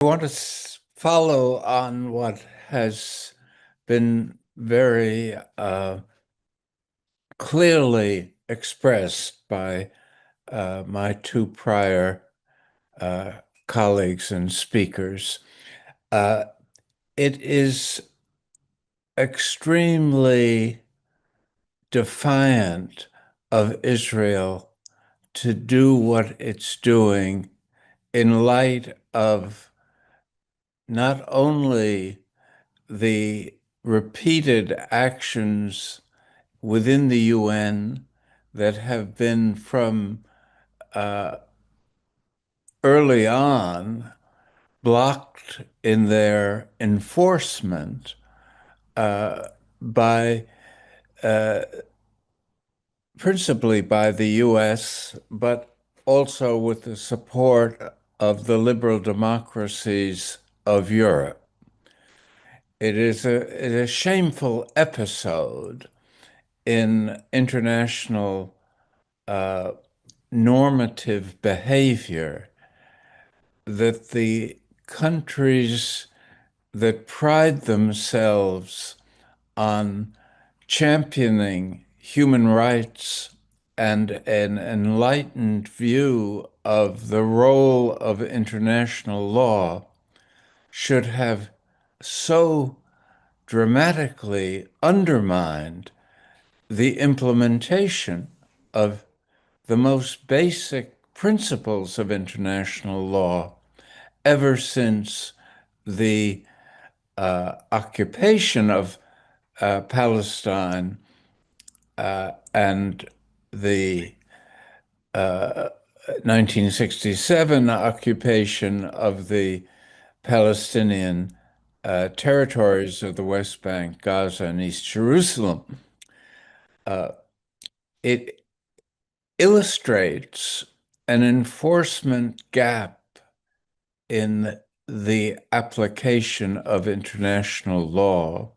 I want to follow on what has been very clearly expressed by my two prior uh, colleagues and speakers. Uh, it is extremely defiant of Israel to do what it's doing in light of not only the repeated actions within the UN that have been from uh, early on blocked in their enforcement by principally by the US, but also with the support of the liberal democracies of Europe. It is a shameful episode in international normative behavior that the countries that pride themselves on championing human rights and an enlightened view of the role of international law should have so dramatically undermined the implementation of the most basic principles of international law ever since the occupation of Palestine and the 1967 occupation of the Palestinian territories of the West Bank, Gaza, and East Jerusalem. It illustrates an enforcement gap in the application of international law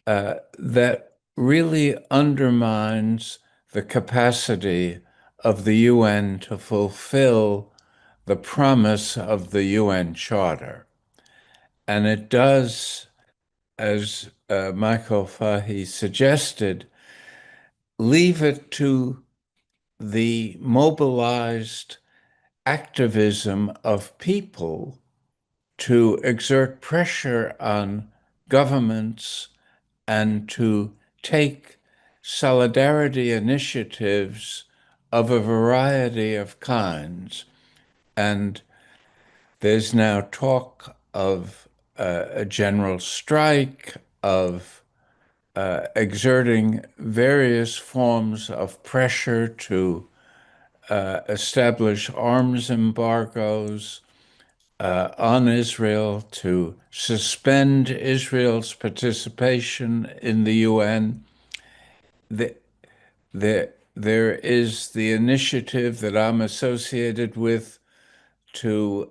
that really undermines the capacity of the UN to fulfill the promise of the UN Charter. And it does, as Michael Fahy suggested, leave it to the mobilized activism of people to exert pressure on governments and to take solidarity initiatives of a variety of kinds. And there's now talk of a general strike, of exerting various forms of pressure to establish arms embargoes on Israel, to suspend Israel's participation in the UN. The, there is the initiative that I'm associated with to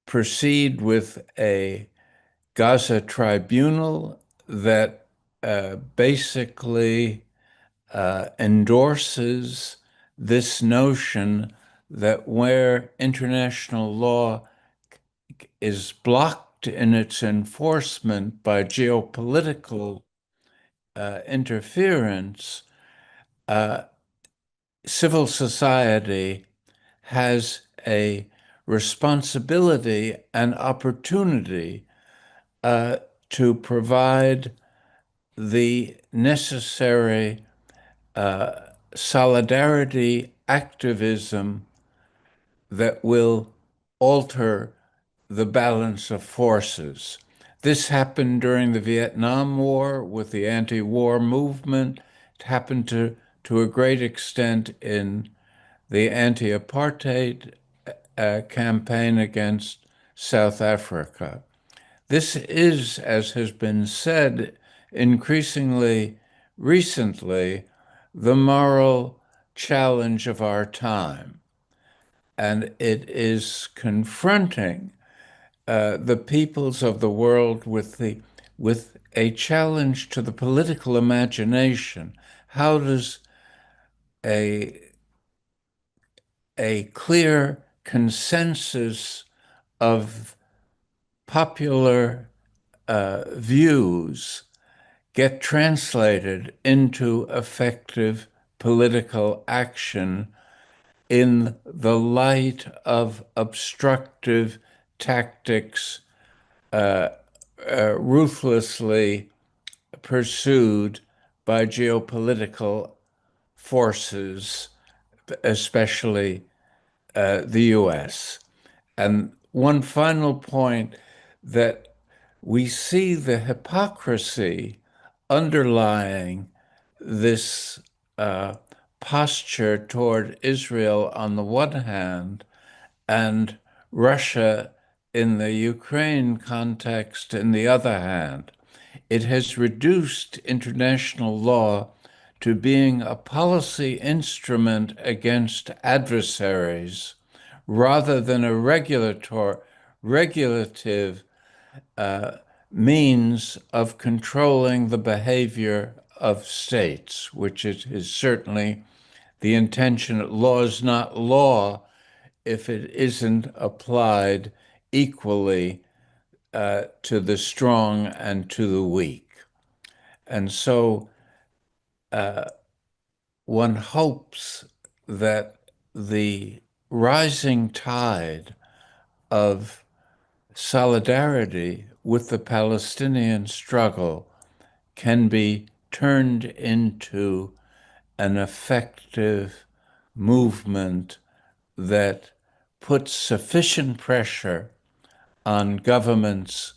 proceed with a Gaza tribunal that basically endorses this notion that where international law is blocked in its enforcement by geopolitical interference, civil society has a responsibility and opportunity to provide the necessary solidarity activism that will alter the balance of forces. This happened during the Vietnam War with the anti-war movement. It happened to a great extent in the anti-apartheid campaign against South Africa. This is, as has been said increasingly recently, the moral challenge of our time. And it is confronting the peoples of the world with a challenge to the political imagination. How does a a clear consensus of popular views get translated into effective political action in the light of obstructive tactics ruthlessly pursued by geopolitical forces, especially the US. And one final point, that we see the hypocrisy underlying this posture toward Israel on the one hand, and Russia in the Ukraine context in the other hand. It has reduced international law to being a policy instrument against adversaries rather than a regulative means of controlling the behavior of states, which is certainly the intention. Law is not law if it isn't applied equally to the strong and to the weak. And so one hopes that the rising tide of solidarity with the Palestinian struggle can be turned into an effective movement that puts sufficient pressure on governments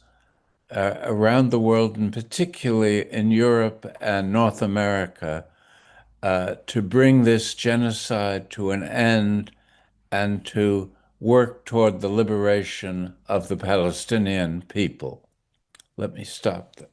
around the world, and particularly in Europe and North America, to bring this genocide to an end and to work toward the liberation of the Palestinian people. Let me stop there.